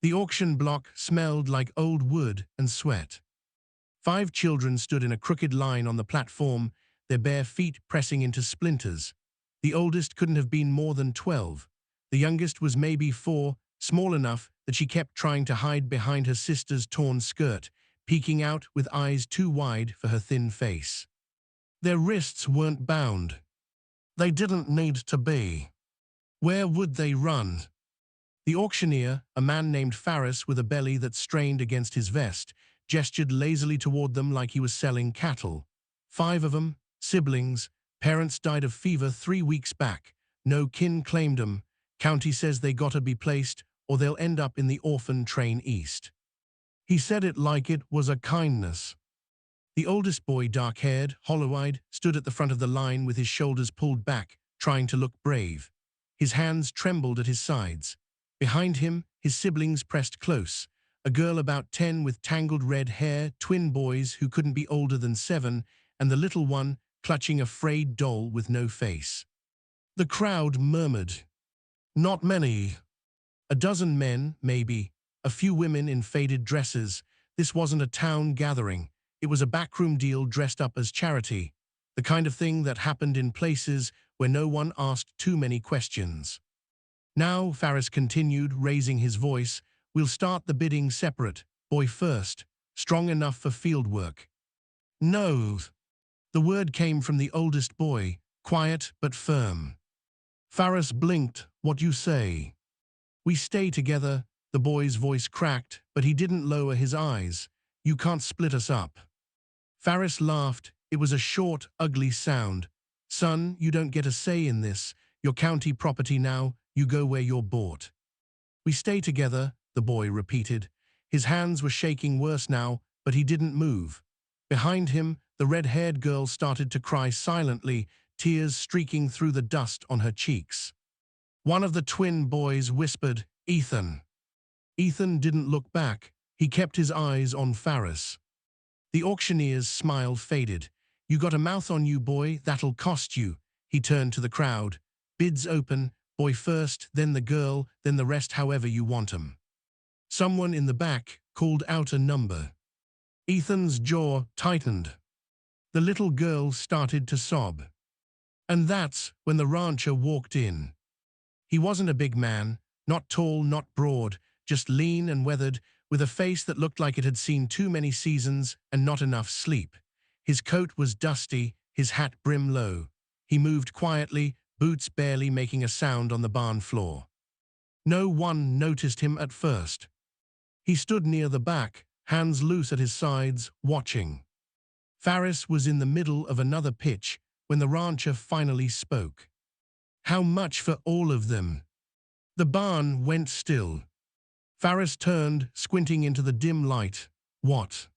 The auction block smelled like old wood and sweat. 5 children stood in a crooked line on the platform, their bare feet pressing into splinters. The oldest couldn't have been more than 12. The youngest was maybe 4, small enough that she kept trying to hide behind her sister's torn skirt, peeking out with eyes too wide for her thin face. Their wrists weren't bound. They didn't need to be. Where would they run? The auctioneer, a man named Faris with a belly that strained against his vest, gestured lazily toward them like he was selling cattle. 5 of them, siblings, parents died of fever 3 weeks back. No kin claimed them. County says they gotta be placed or they'll end up in the orphan train east. He said it like it was a kindness. The oldest boy, dark-haired, hollow-eyed, stood at the front of the line with his shoulders pulled back, trying to look brave. His hands trembled at his sides. Behind him, his siblings pressed close. A girl about 10 with tangled red hair, twin boys who couldn't be older than 7, and the little one clutching a frayed doll with no face. The crowd murmured. Not many. A dozen men, maybe. A few women in faded dresses. This wasn't a town gathering. It was a backroom deal dressed up as charity. The kind of thing that happened in places where no one asked too many questions. Now, Faris continued, raising his voice, we'll start the bidding separate, boy first, strong enough for field work. No. The word came from the oldest boy, quiet but firm. Faris blinked, what you say? We stay together, the boy's voice cracked, but he didn't lower his eyes. You can't split us up. Faris laughed. It was a short, ugly sound. Son, you don't get a say in this. You're county property now. You go where you're bought. We stay together, the boy repeated. His hands were shaking worse now, but he didn't move. Behind him, the red-haired girl started to cry silently, tears streaking through the dust on her cheeks. One of the twin boys whispered, Ethan. Ethan didn't look back. He kept his eyes on Faris. The auctioneer's smile faded. You got a mouth on you, boy, that'll cost you. He turned to the crowd. Bids open, boy first, then the girl, then the rest however you want 'em. Someone in the back called out a number. Ethan's jaw tightened. The little girl started to sob. And that's when the rancher walked in. He wasn't a big man, not tall, not broad, just lean and weathered, with a face that looked like it had seen too many seasons and not enough sleep. His coat was dusty, his hat brim low. He moved quietly, boots barely making a sound on the barn floor. No one noticed him at first. He stood near the back, hands loose at his sides, watching. Faris was in the middle of another pitch when the rancher finally spoke. How much for all of them? The barn went still. Faris turned, squinting into the dim light. What?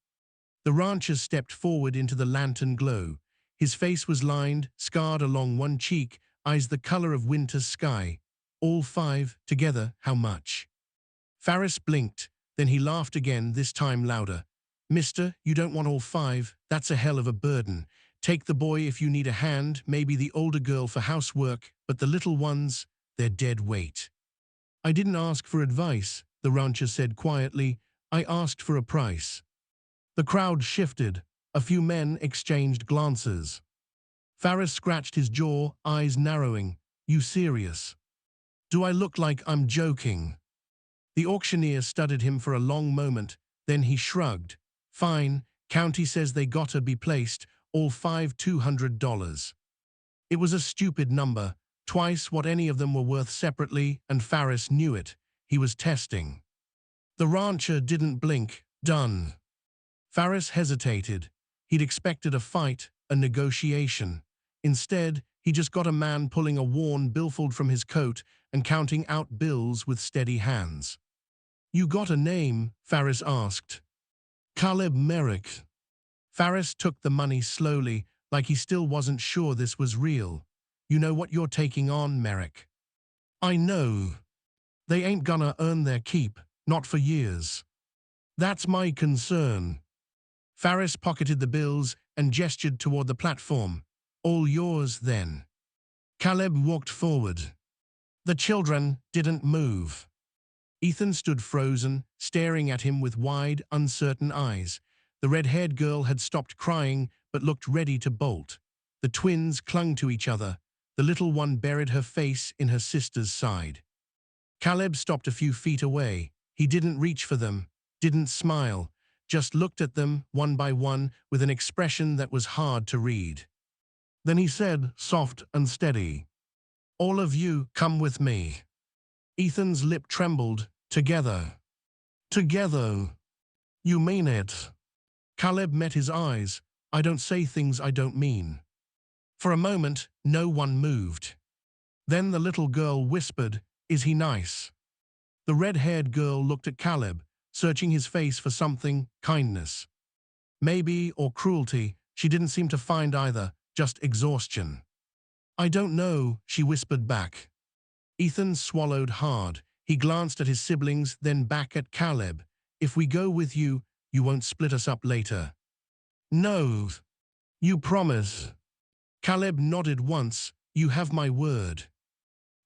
The rancher stepped forward into the lantern glow. His face was lined, scarred along one cheek, eyes the color of winter's sky. All 5, together, how much? Faris blinked, then he laughed again, this time louder. Mister, you don't want all 5, that's a hell of a burden. Take the boy if you need a hand, maybe the older girl for housework, but the little ones, they're dead weight. I didn't ask for advice, the rancher said quietly. I asked for a price. The crowd shifted. A few men exchanged glances. Faris scratched his jaw, eyes narrowing. You serious? Do I look like I'm joking? The auctioneer studied him for a long moment, then he shrugged. Fine, county says they gotta be placed, all 5 $200. It was a stupid number, twice what any of them were worth separately, and Faris knew it. He was testing. The rancher didn't blink. Done. Faris hesitated. He'd expected a fight, a negotiation. Instead, he just got a man pulling a worn billfold from his coat and counting out bills with steady hands. You got a name? Faris asked. Caleb Merrick. Faris took the money slowly, like he still wasn't sure this was real. You know what you're taking on, Merrick? I know. They ain't gonna earn their keep, not for years. That's my concern. Faris pocketed the bills and gestured toward the platform. All yours, then. Caleb walked forward. The children didn't move. Ethan stood frozen, staring at him with wide, uncertain eyes. The red-haired girl had stopped crying, but looked ready to bolt. The twins clung to each other. The little one buried her face in her sister's side. Caleb stopped a few feet away. He didn't reach for them, didn't smile, just looked at them, one by one, with an expression that was hard to read. Then he said, soft and steady, "All of you, come with me." Ethan's lip trembled. Together. Together. You mean it? Caleb met his eyes. I don't say things I don't mean. For a moment, no one moved. Then the little girl whispered, "Is he nice?" The red-haired girl looked at Caleb, searching his face for something, kindness. Maybe, or cruelty. She didn't seem to find either, just exhaustion. "I don't know," she whispered back. Ethan swallowed hard. He glanced at his siblings, then back at Caleb. "If we go with you, you won't split us up later." "No. You promise?" Caleb nodded once. "You have my word."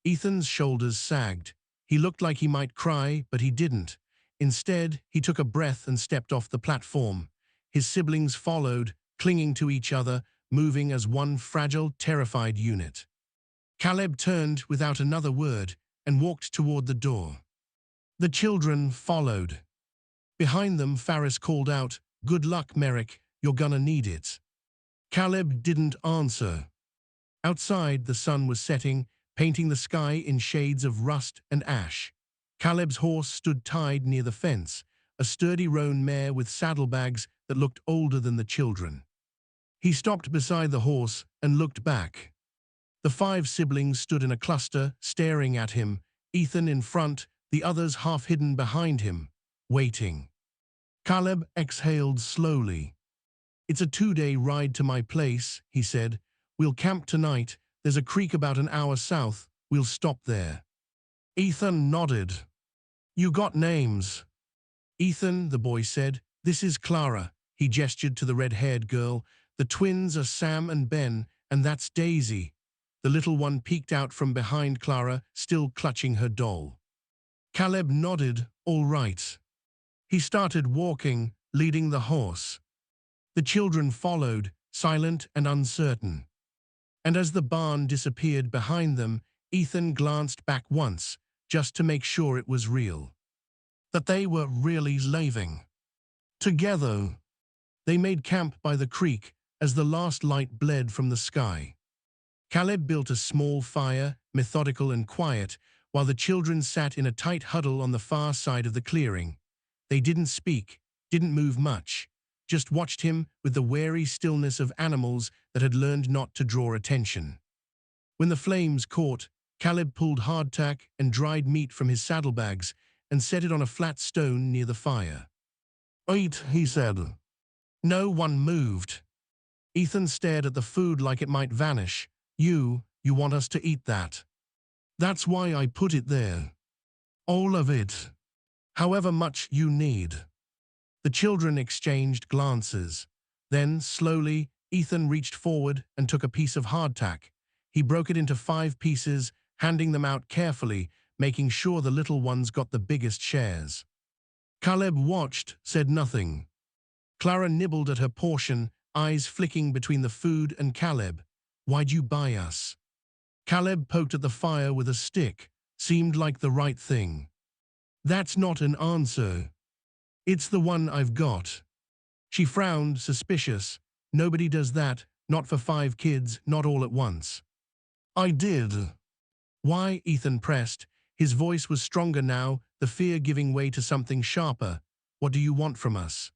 Ethan's shoulders sagged. He looked like he might cry, but he didn't. Instead, he took a breath and stepped off the platform. His siblings followed, clinging to each other, moving as one fragile, terrified unit. Caleb turned without another word and walked toward the door. The children followed. Behind them, Faris called out, "Good luck, Merrick, you're gonna need it." Caleb didn't answer. Outside, the sun was setting, painting the sky in shades of rust and ash. Caleb's horse stood tied near the fence, a sturdy roan mare with saddlebags that looked older than the children. He stopped beside the horse and looked back. The 5 siblings stood in a cluster, staring at him, Ethan in front, the others half hidden behind him, waiting. Caleb exhaled slowly. "It's a 2-day ride to my place," he said. "We'll camp tonight. There's a creek about an hour south. We'll stop there." Ethan nodded. "You got names?" "Ethan," the boy said. "This is Clara." He gestured to the red-haired girl. "The twins are Sam and Ben, and that's Daisy." The little one peeked out from behind Clara, still clutching her doll. Caleb nodded, "All right." He started walking, leading the horse. The children followed, silent and uncertain. And as the barn disappeared behind them, Ethan glanced back once, just to make sure it was real. That they were really leaving. Together. They made camp by the creek as the last light bled from the sky. Caleb built a small fire, methodical and quiet, while the children sat in a tight huddle on the far side of the clearing. They didn't speak, didn't move much, just watched him with the wary stillness of animals that had learned not to draw attention. When the flames caught, Caleb pulled hardtack and dried meat from his saddlebags and set it on a flat stone near the fire. "Eat," he said. No one moved. Ethan stared at the food like it might vanish. You want us to eat that." "That's why I put it there. All of it. However much you need." The children exchanged glances. Then, slowly, Ethan reached forward and took a piece of hardtack. He broke it into 5 pieces, handing them out carefully, making sure the little ones got the biggest shares. Caleb watched, said nothing. Clara nibbled at her portion, eyes flicking between the food and Caleb. "Why'd you buy us?" Caleb poked at the fire with a stick. Seemed like the right thing. "That's not an answer. It's the one I've got." She frowned, suspicious. "Nobody does that, not for 5 kids, not all at once." "I did." "Why?" Ethan pressed. His voice was stronger now, the fear giving way to something sharper. "What do you want from us?"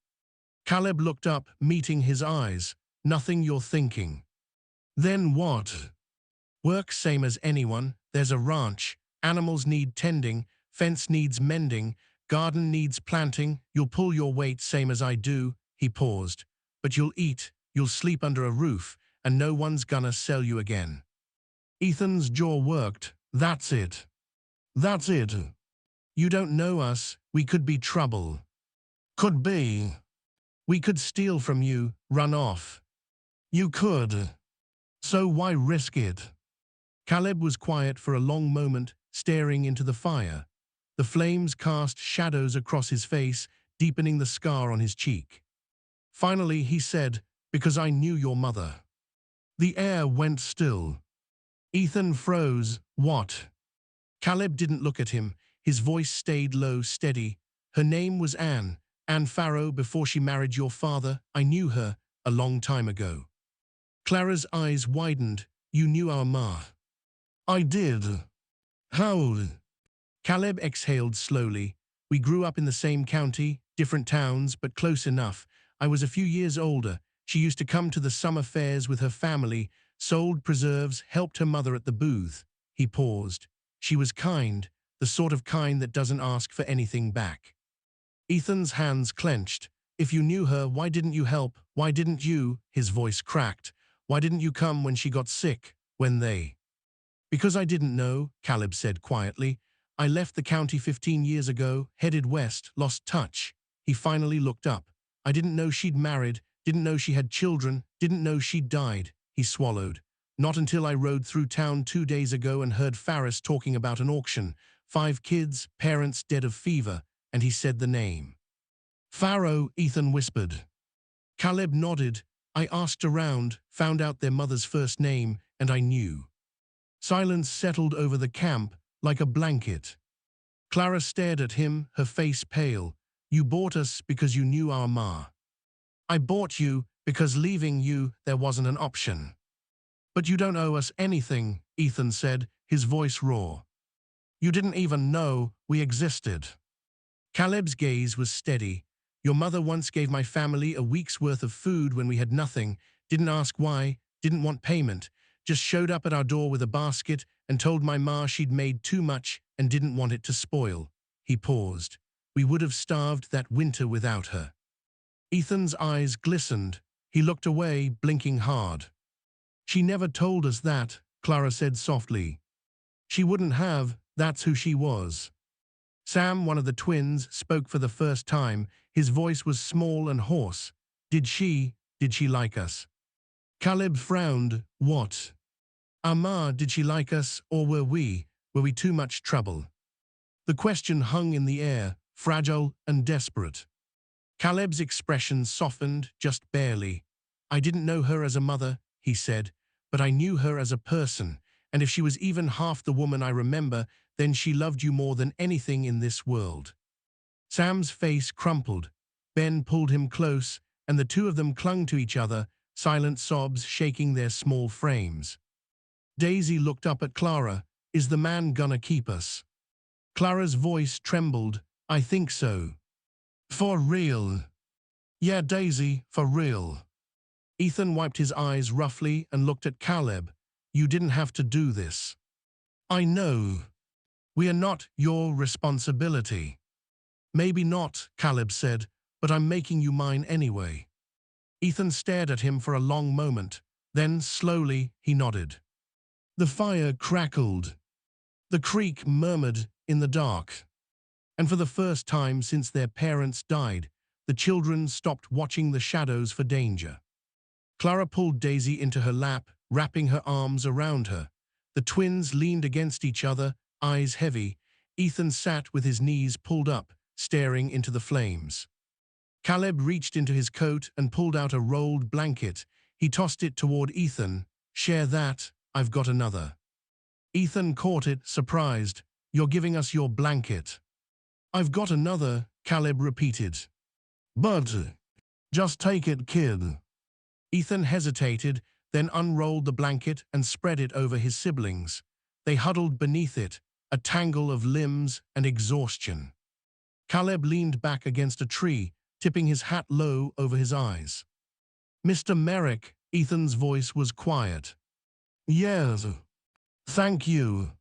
Caleb looked up, meeting his eyes. "Nothing you're thinking." "Then what?" "Work same as anyone. There's a ranch. Animals need tending. Fence needs mending. Garden needs planting. You'll pull your weight same as I do." He paused. "But you'll eat. You'll sleep under a roof. And no one's gonna sell you again." Ethan's jaw worked. "That's it. That's it. You don't know us. We could be trouble." "Could be." "We could steal from you, run off." "You could. So why risk it?" Caleb was quiet for a long moment, staring into the fire. The flames cast shadows across his face, deepening the scar on his cheek. Finally, he said, "Because I knew your mother." The air went still. Ethan froze. What? Caleb didn't look at him. His voice stayed low, steady. "Her name was Anne. Anne Farrow before she married your father. I knew her a long time ago." Clara's eyes widened. "You knew our ma?" "I did." "How?" Caleb exhaled slowly. "We grew up in the same county, different towns, but close enough. I was a few years older. She used to come to the summer fairs with her family, sold preserves, helped her mother at the booth." He paused. "She was kind, the sort of kind that doesn't ask for anything back." Ethan's hands clenched. "If you knew her, why didn't you help? Why didn't you?" His voice cracked. "Why didn't you come when she got sick? When they—" "Because I didn't know," Caleb said quietly. "I left the county 15 years ago, headed west, lost touch." He finally looked up. "I didn't know she'd married, didn't know she had children, didn't know she'd died." He swallowed. "Not until I rode through town 2 days ago and heard Farris talking about an auction. 5 kids, parents dead of fever," and he said the name. "Farrow," Ethan whispered. Caleb nodded. "I asked around, found out their mother's first name, and I knew." Silence settled over the camp like a blanket. Clara stared at him, her face pale. "You bought us because you knew our ma." "I bought you because leaving you, there wasn't an option." "But you don't owe us anything," Ethan said, his voice raw. "You didn't even know we existed." Caleb's gaze was steady. "Your mother once gave my family a week's worth of food when we had nothing, didn't ask why, didn't want payment, just showed up at our door with a basket and told my ma she'd made too much and didn't want it to spoil." He paused. "We would have starved that winter without her." Ethan's eyes glistened. He looked away, blinking hard. "She never told us that," Clara said softly. "She wouldn't have, that's who she was." Sam, one of the twins, spoke for the first time. His voice was small and hoarse. Did she like us?" Caleb frowned. "What?" "Our ma, did she like us, or were we too much trouble?" The question hung in the air, fragile and desperate. Caleb's expression softened, just barely. "I didn't know her as a mother," he said, "but I knew her as a person, and if she was even half the woman I remember, then she loved you more than anything in this world." Sam's face crumpled. Ben pulled him close, and the two of them clung to each other, silent sobs shaking their small frames. Daisy looked up at Clara. "Is the man gonna keep us?" Clara's voice trembled. "I think so." "For real?" "Yeah, Daisy, for real." Ethan wiped his eyes roughly and looked at Caleb. "You didn't have to do this." "I know. We are not your responsibility." "Maybe not," Caleb said, "but I'm making you mine anyway." Ethan stared at him for a long moment. Then, slowly, he nodded. The fire crackled. The creek murmured in the dark. And for the first time since their parents died, the children stopped watching the shadows for danger. Clara pulled Daisy into her lap, wrapping her arms around her. The twins leaned against each other, eyes heavy. Ethan sat with his knees pulled up, staring into the flames. Caleb reached into his coat and pulled out a rolled blanket. He tossed it toward Ethan. "Share that, I've got another." Ethan caught it, surprised. "You're giving us your blanket." "I've got another," Caleb repeated. "But, just take it, kid." Ethan hesitated, then unrolled the blanket and spread it over his siblings. They huddled beneath it, a tangle of limbs and exhaustion. Caleb leaned back against a tree, tipping his hat low over his eyes. "Mr. Merrick," Ethan's voice was quiet. "Yes, thank you."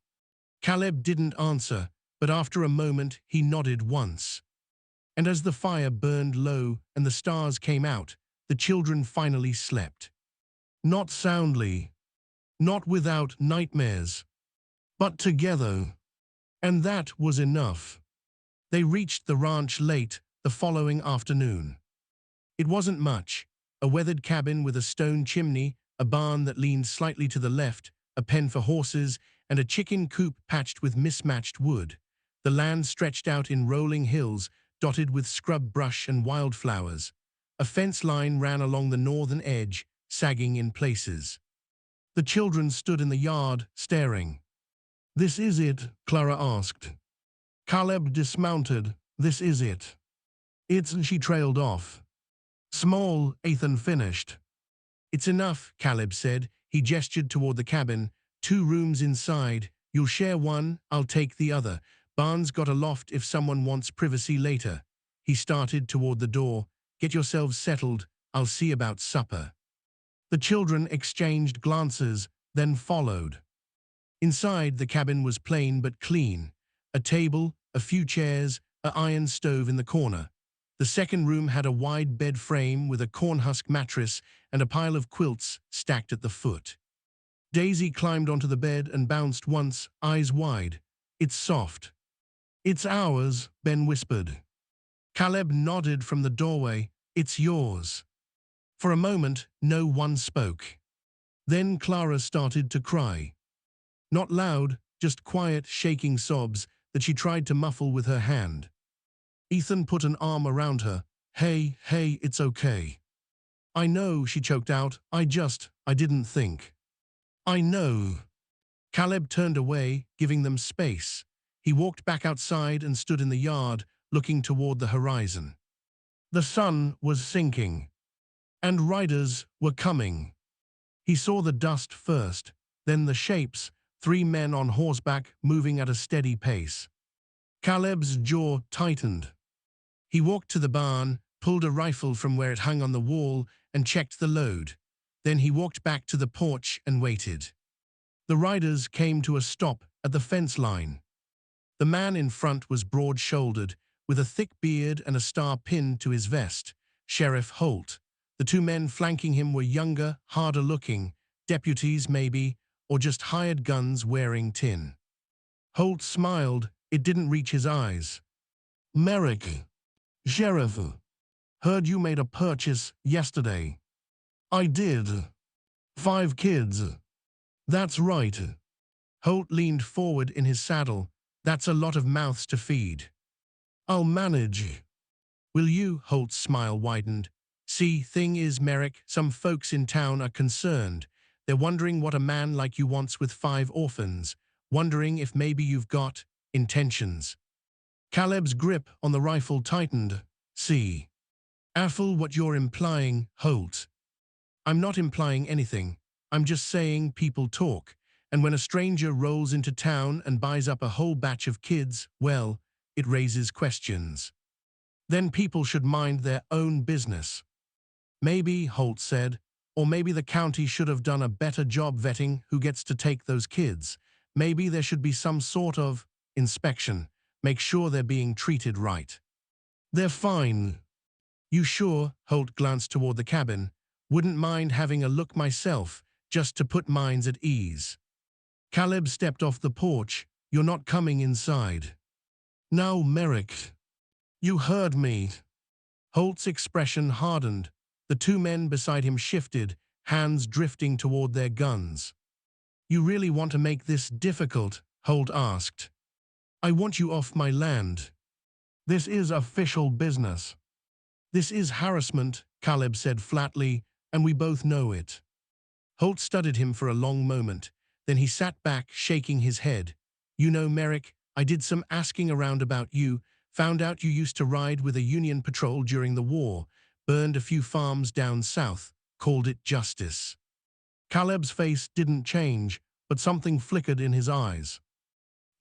Caleb didn't answer, but after a moment he nodded once. And as the fire burned low and the stars came out, the children finally slept. Not soundly, not without nightmares, but together. And that was enough. They reached the ranch late the following afternoon. It wasn't much: a weathered cabin with a stone chimney, a barn that leaned slightly to the left, a pen for horses, and a chicken coop patched with mismatched wood. The land stretched out in rolling hills, dotted with scrub brush and wildflowers. A fence line ran along the northern edge, sagging in places. The children stood in the yard, staring. "This is it?" Clara asked. Caleb dismounted. "This is it." "It's," she trailed off. "Small," Ethan finished. "It's enough," Caleb said. He gestured toward the cabin. "2 rooms inside. You'll share one, I'll take the other. Barnes got a loft if someone wants privacy later." He started toward the door. "Get yourselves settled. I'll see about supper." The children exchanged glances, then followed. Inside, the cabin was plain but clean. A table, a few chairs, an iron stove in the corner. The second room had a wide bed frame with a cornhusk mattress and a pile of quilts stacked at the foot. Daisy climbed onto the bed and bounced once, eyes wide. "It's soft." "It's ours," Ben whispered. Caleb nodded from the doorway. "It's yours." For a moment, no one spoke. Then Clara started to cry. Not loud, just quiet, shaking sobs that she tried to muffle with her hand. Ethan put an arm around her. Hey, it's okay." "I know," she choked out. I didn't think." "I know." Caleb turned away, giving them space. He walked back outside and stood in the yard, looking toward the horizon. The sun was sinking, and riders were coming. He saw the dust first, then the shapes, 3 men on horseback moving at a steady pace. Caleb's jaw tightened. He walked to the barn, pulled a rifle from where it hung on the wall, and checked the load. Then he walked back to the porch and waited. The riders came to a stop at the fence line. The man in front was broad-shouldered, with a thick beard and a star pinned to his vest, Sheriff Holt. The 2 men flanking him were younger, harder-looking, deputies maybe, or just hired guns wearing tin. Holt smiled. It didn't reach his eyes. "Merrick, Sheriff, heard you made a purchase yesterday." "I did. 5 kids." "That's right." Holt leaned forward in his saddle. "That's a lot of mouths to feed." "I'll manage." "Will you?" Holt's smile widened. "See, thing is, Merrick, some folks in town are concerned. They're wondering what a man like you wants with 5 orphans, wondering if maybe you've got intentions." Caleb's grip on the rifle tightened. "See. Affle what you're implying, Holt." "I'm not implying anything. I'm just saying people talk. And when a stranger rolls into town and buys up a whole batch of kids, well, it raises questions. Then people should mind their own business." "Maybe," Holt said, "or maybe the county should have done a better job vetting who gets to take those kids. Maybe there should be some sort of inspection. Make sure they're being treated right." "They're fine." "You sure?" Holt glanced toward the cabin. "Wouldn't mind having a look myself, just to put minds at ease." Caleb stepped off the porch. "You're not coming inside." "No, Merrick. You heard me." Holt's expression hardened. The 2 men beside him shifted, hands drifting toward their guns. "You really want to make this difficult?" Holt asked. "I want you off my land." "This is official business." "This is harassment," Caleb said flatly, "and we both know it." Holt studied him for a long moment. Then he sat back, shaking his head. "You know, Merrick, I did some asking around about you, found out you used to ride with a Union patrol during the war, burned a few farms down south, called it justice." Caleb's face didn't change, but something flickered in his eyes.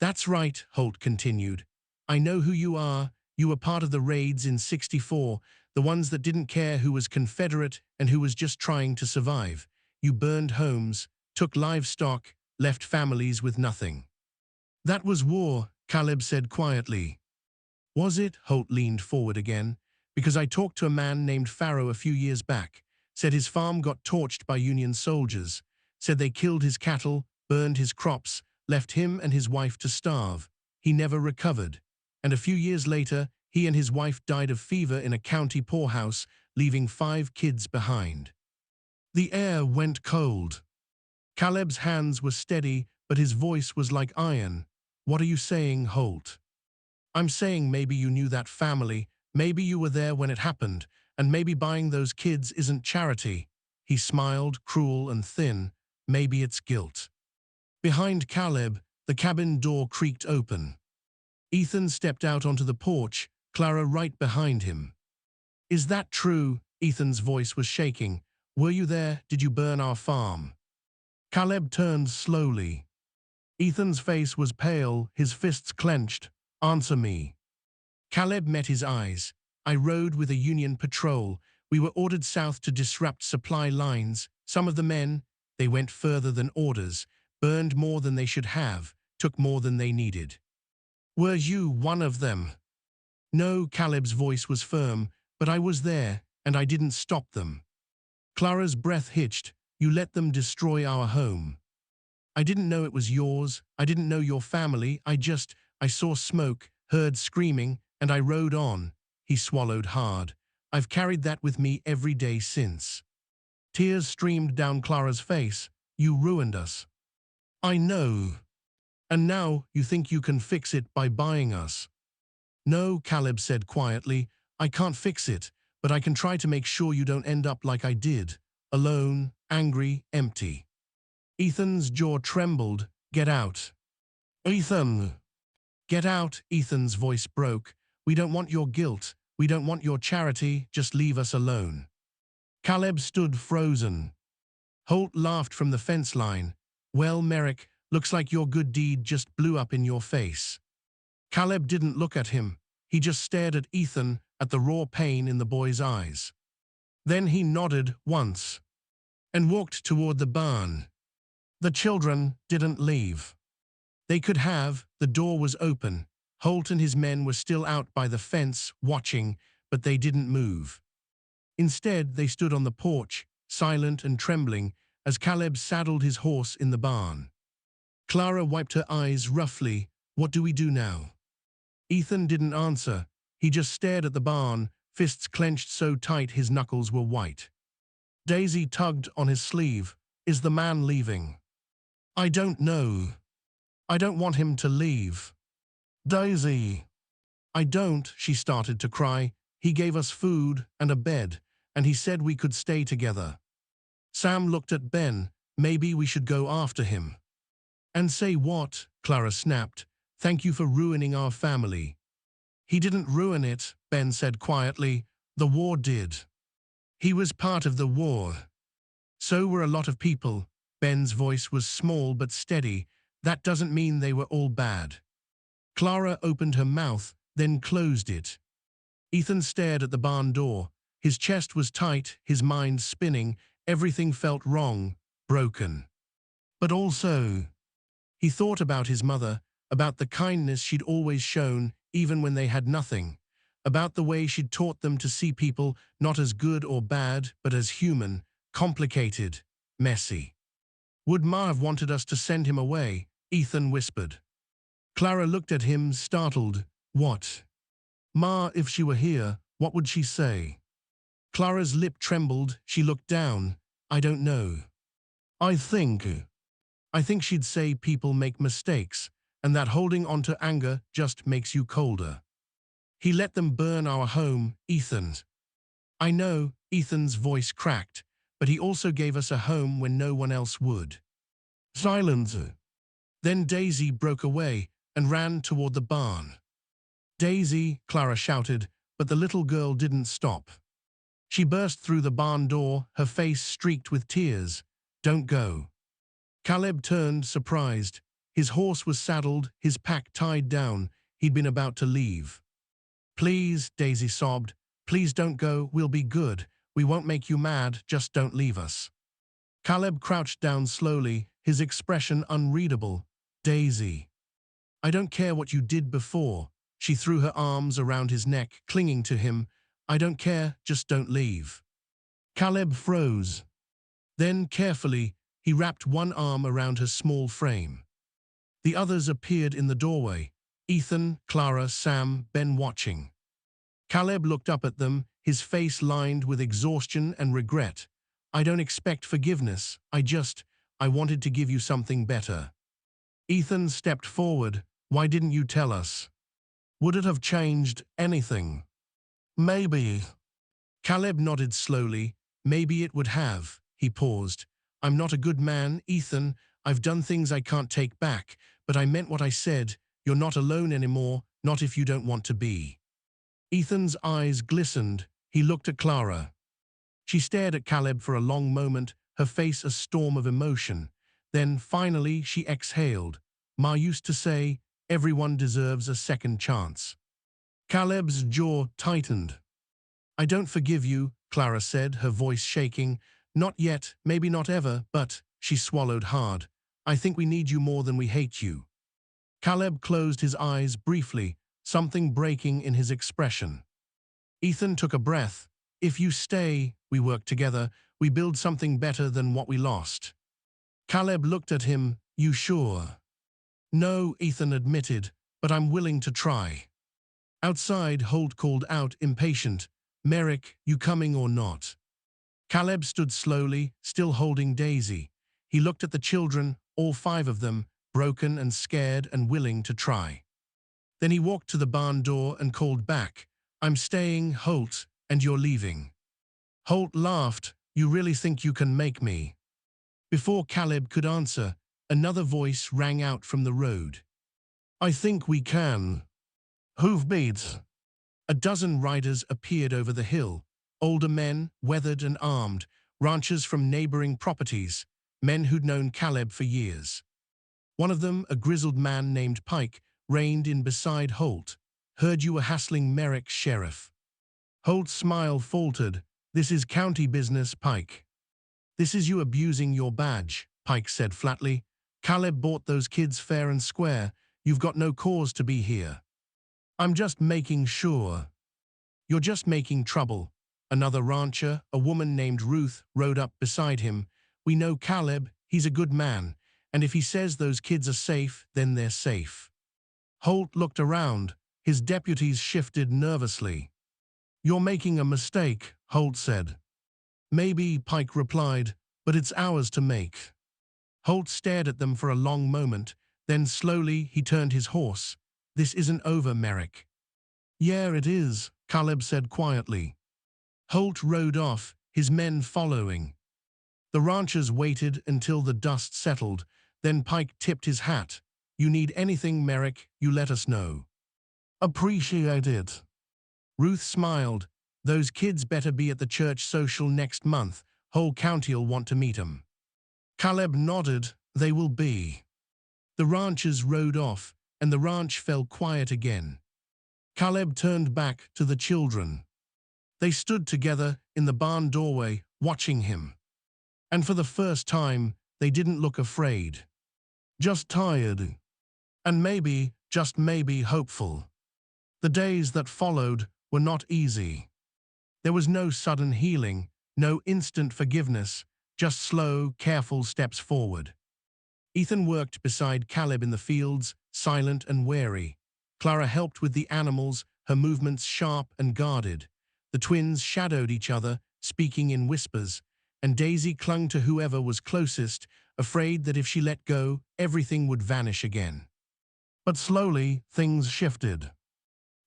"That's right," Holt continued. "I know who you are. You were part of the raids in '64, the ones that didn't care who was Confederate and who was just trying to survive. You burned homes, took livestock, left families with nothing." "That was war," Caleb said quietly. "Was it?" Holt leaned forward again. "Because I talked to a man named Farrow a few years back. Said his farm got torched by Union soldiers. Said they killed his cattle, burned his crops, left him and his wife to starve. He never recovered. And a few years later, he and his wife died of fever in a county poorhouse, leaving 5 kids behind." The air went cold. Caleb's hands were steady, but his voice was like iron. "What are you saying, Holt?" I'm saying maybe you knew that family, maybe you were there when it happened, and maybe buying those kids isn't charity. He smiled, cruel and thin. Maybe it's guilt. Behind Caleb, the cabin door creaked open. Ethan stepped out onto the porch, Clara right behind him. Is that true? Ethan's voice was shaking. Were you there? Did you burn our farm? Caleb turned slowly. Ethan's face was pale, his fists clenched. Answer me. Caleb met his eyes. I rode with a Union patrol. We were ordered south to disrupt supply lines. Some of the men, they went further than orders, burned more than they should have, took more than they needed. Were you one of them? No, Caleb's voice was firm, but I was there, and I didn't stop them. Clara's breath hitched. You let them destroy our home. I didn't know it was yours. I didn't know your family. I saw smoke, heard screaming, and I rode on. He swallowed hard. I've carried that with me every day since. Tears streamed down Clara's face. You ruined us. I know. And now you think you can fix it by buying us. No, Caleb said quietly. I can't fix it, but I can try to make sure you don't end up like I did. Alone, angry, empty. Ethan's jaw trembled. Get out. Ethan! Get out, Ethan's voice broke. We don't want your guilt. We don't want your charity. Just leave us alone. Caleb stood frozen. Holt laughed from the fence line. Well, Merrick, looks like your good deed just blew up in your face. Caleb didn't look at him. He just stared at Ethan, at the raw pain in the boy's eyes. Then he nodded once and walked toward the barn. The children didn't leave. They could have. The door was open. Holt and his men were still out by the fence, watching, but they didn't move. Instead, they stood on the porch, silent and trembling, as Caleb saddled his horse in the barn. Clara wiped her eyes roughly. What do we do now? Ethan didn't answer. He just stared at the barn, fists clenched so tight his knuckles were white. Daisy tugged on his sleeve. Is the man leaving? I don't know. I don't want him to leave. Daisy. I don't, she started to cry. He gave us food and a bed, and he said we could stay together. Sam looked at Ben. Maybe we should go after him. And say what? Clara snapped. Thank you for ruining our family. He didn't ruin it, Ben said quietly. The war did. He was part of the war. So were a lot of people. Ben's voice was small but steady. That doesn't mean they were all bad. Clara opened her mouth, then closed it. Ethan stared at the barn door. His chest was tight, his mind spinning. Everything felt wrong, broken. But also, he thought about his mother, about the kindness she'd always shown, even when they had nothing, about the way she'd taught them to see people not as good or bad, but as human, complicated, messy. Would Ma have wanted us to send him away? Ethan whispered. Clara looked at him, startled. What? Ma, if she were here, what would she say? Clara's lip trembled. She looked down. I don't know. I think she'd say people make mistakes, and that holding on to anger just makes you colder. He let them burn our home, Ethan. I know, Ethan's voice cracked, but he also gave us a home when no one else would. Silence. Then Daisy broke away and ran toward the barn. Daisy, Clara shouted, but the little girl didn't stop. She burst through the barn door, her face streaked with tears. Don't go. Caleb turned, surprised. His horse was saddled, his pack tied down. He'd been about to leave. Please, Daisy sobbed. Please don't go, we'll be good. We won't make you mad, just don't leave us. Caleb crouched down slowly, his expression unreadable. Daisy. I don't care what you did before. She threw her arms around his neck, clinging to him. I don't care, just don't leave. Caleb froze. Then, carefully, he wrapped one arm around her small frame. The others appeared in the doorway. Ethan, Clara, Sam, Ben watching. Caleb looked up at them, his face lined with exhaustion and regret. I don't expect forgiveness. I wanted to give you something better. Ethan stepped forward. Why didn't you tell us? Would it have changed anything? Maybe. Caleb nodded slowly. Maybe it would have. He paused. I'm not a good man, Ethan. I've done things I can't take back, but I meant what I said. You're not alone anymore, not if you don't want to be. Ethan's eyes glistened. He looked at Clara. She stared at Caleb for a long moment, her face a storm of emotion. Then, finally, she exhaled. Ma used to say, everyone deserves a second chance. Caleb's jaw tightened. I don't forgive you, Clara said, her voice shaking. Not yet, maybe not ever, but, she swallowed hard. I think we need you more than we hate you. Caleb closed his eyes briefly, something breaking in his expression. Ethan took a breath. If you stay, we work together, we build something better than what we lost. Caleb looked at him. You sure? No, Ethan admitted, but I'm willing to try. Outside, Holt called out, impatient. Merrick, you coming or not? Caleb stood slowly, still holding Daisy. He looked at the children, all 5 of them, broken and scared and willing to try. Then he walked to the barn door and called back, I'm staying, Holt, and you're leaving. Holt laughed. You really think you can make me? Before Caleb could answer, another voice rang out from the road. I think we can. Hoofbeats. A dozen riders appeared over the hill, older men, weathered and armed, ranchers from neighboring properties, men who'd known Caleb for years. One of them, a grizzled man named Pike, reined in beside Holt. Heard you were hassling Merrick, Sheriff. Holt's smile faltered. This is county business, Pike. This is you abusing your badge, Pike said flatly. Caleb bought those kids fair and square. You've got no cause to be here. I'm just making sure. You're just making trouble. Another rancher, a woman named Ruth, rode up beside him. We know Caleb, he's a good man, and if he says those kids are safe, then they're safe. Holt looked around. His deputies shifted nervously. You're making a mistake, Holt said. Maybe, Pike replied, but it's ours to make. Holt stared at them for a long moment, then slowly he turned his horse. This isn't over, Merrick. Yeah, it is, Caleb said quietly. Holt rode off, his men following. The ranchers waited until the dust settled, then Pike tipped his hat. You need anything, Merrick, you let us know. Appreciate it. Ruth smiled. Those kids better be at the church social next month. Whole county'll want to meet 'em. Caleb nodded. They will be. The ranchers rode off, and the ranch fell quiet again. Caleb turned back to the children. They stood together in the barn doorway, watching him. And for the first time, they didn't look afraid. Just tired. And maybe, just maybe, hopeful. The days that followed were not easy. There was no sudden healing, no instant forgiveness, just slow, careful steps forward. Ethan worked beside Caleb in the fields, silent and wary. Clara helped with the animals, her movements sharp and guarded. The twins shadowed each other, speaking in whispers, and Daisy clung to whoever was closest, afraid that if she let go, everything would vanish again. But slowly, things shifted.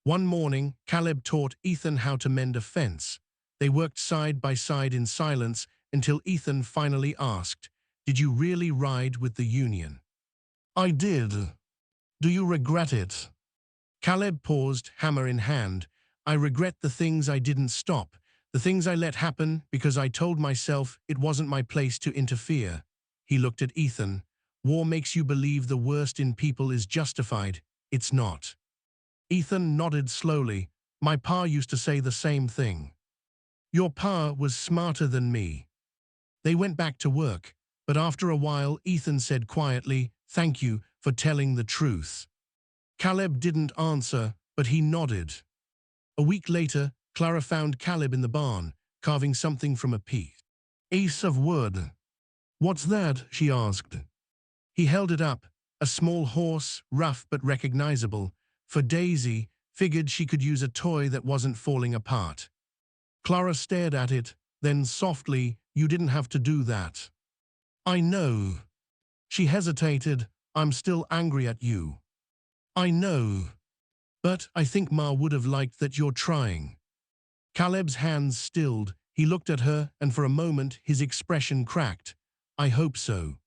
One morning, Caleb taught Ethan how to mend a fence. They worked side by side in silence until Ethan finally asked, Did you really ride with the Union? I did. Do you regret it? Caleb paused, hammer in hand. I regret the things I didn't stop, the things I let happen because I told myself it wasn't my place to interfere. He looked at Ethan. War makes you believe the worst in people is justified. It's not. Ethan nodded slowly. My pa used to say the same thing. Your pa was smarter than me. They went back to work, but after a while Ethan said quietly, Thank you for telling the truth. Caleb didn't answer, but he nodded. A week later, Clara found Caleb in the barn, carving something from a piece of wood. What's that? She asked. He held it up, a small horse, rough but recognizable. For Daisy, figured she could use a toy that wasn't falling apart. Clara stared at it, then softly, You didn't have to do that. I know. She hesitated. I'm still angry at you. I know. But I think Ma would have liked that you're trying. Caleb's hands stilled. He looked at her, and for a moment his expression cracked. I hope so.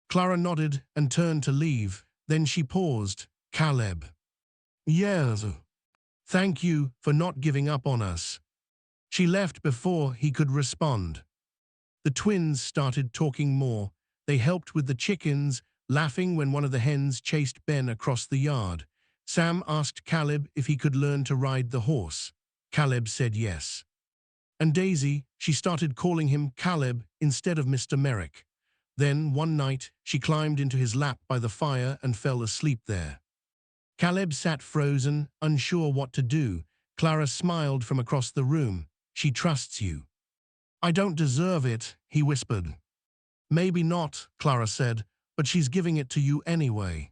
Clara nodded and turned to leave. Then she paused. Caleb. Yes. Thank you for not giving up on us. She left before he could respond. The twins started talking more. They helped with the chickens, laughing when one of the hens chased Ben across the yard. Sam asked Caleb if he could learn to ride the horse. Caleb said yes. And Daisy, she started calling him Caleb instead of Mr. Merrick. Then, one night, she climbed into his lap by the fire and fell asleep there. Caleb sat frozen, unsure what to do. Clara smiled from across the room. She trusts you. I don't deserve it, he whispered. Maybe not, Clara said, but she's giving it to you anyway.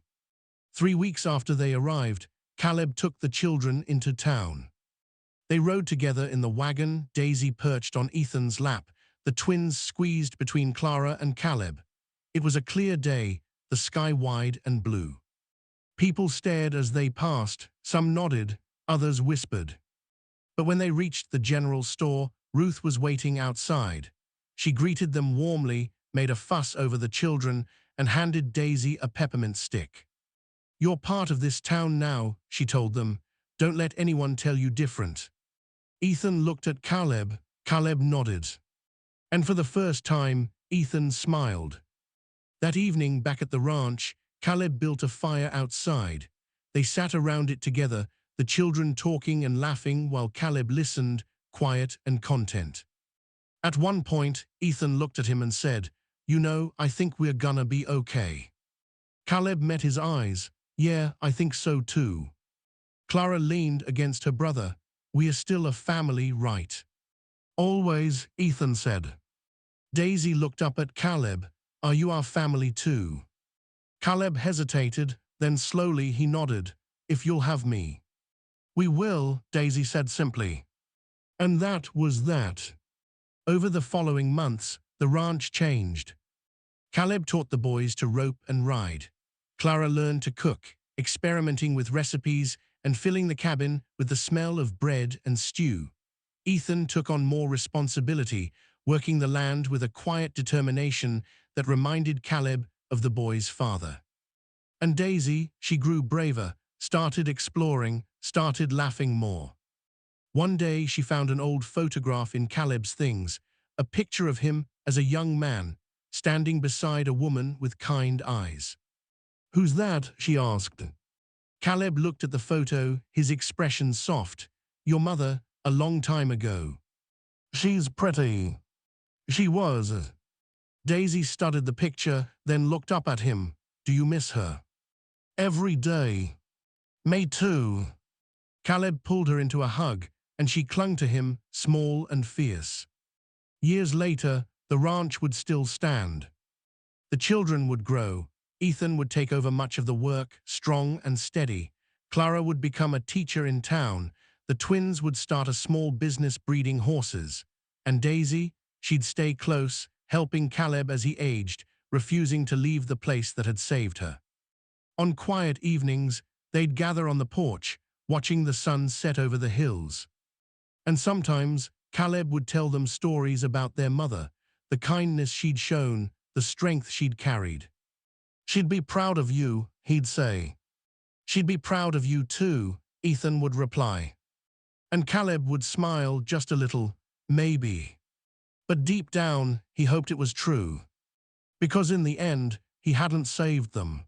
3 weeks after they arrived, Caleb took the children into town. They rode together in the wagon, Daisy perched on Ethan's lap, the twins squeezed between Clara and Caleb. It was a clear day, the sky wide and blue. People stared as they passed, some nodded, others whispered. But when they reached the general store, Ruth was waiting outside. She greeted them warmly, made a fuss over the children, and handed Daisy a peppermint stick. You're part of this town now, she told them. Don't let anyone tell you different. Ethan looked at Caleb. Caleb nodded. And for the first time, Ethan smiled. That evening, back at the ranch, Caleb built a fire outside. They sat around it together, the children talking and laughing while Caleb listened, quiet and content. At one point, Ethan looked at him and said, You know, I think we're gonna be okay. Caleb met his eyes. Yeah, I think so too. Clara leaned against her brother. We are still a family, right? Always, Ethan said. Daisy looked up at Caleb. Are you our family too? Caleb hesitated, then slowly he nodded. If you'll have me. We will, Daisy said simply. And that was that. Over the following months, the ranch changed. Caleb taught the boys to rope and ride. Clara learned to cook, experimenting with recipes and filling the cabin with the smell of bread and stew. Ethan took on more responsibility, working the land with a quiet determination that reminded Caleb of the boy's father. And Daisy, she grew braver, started exploring, started laughing more. One day she found an old photograph in Caleb's things, a picture of him as a young man, standing beside a woman with kind eyes. Who's that? She asked. Caleb looked at the photo, his expression soft. Your mother, a long time ago. She's pretty. She was. Daisy studied the picture, then looked up at him. Do you miss her? Every day. Me too. Caleb pulled her into a hug, and she clung to him, small and fierce. Years later, the ranch would still stand. The children would grow. Ethan would take over much of the work, strong and steady. Clara would become a teacher in town. The twins would start a small business breeding horses. And Daisy, she'd stay close, helping Caleb as he aged, refusing to leave the place that had saved her. On quiet evenings, they'd gather on the porch, watching the sun set over the hills. And sometimes, Caleb would tell them stories about their mother, the kindness she'd shown, the strength she'd carried. She'd be proud of you, he'd say. She'd be proud of you too, Ethan would reply. And Caleb would smile just a little, maybe. But deep down, he hoped it was true. Because in the end, he hadn't saved them.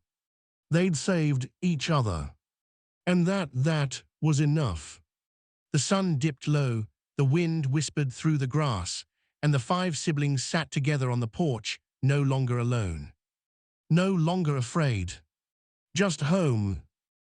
They'd saved each other. And that was enough. The sun dipped low, the wind whispered through the grass, and the 5 siblings sat together on the porch, no longer alone. No longer afraid. Just home.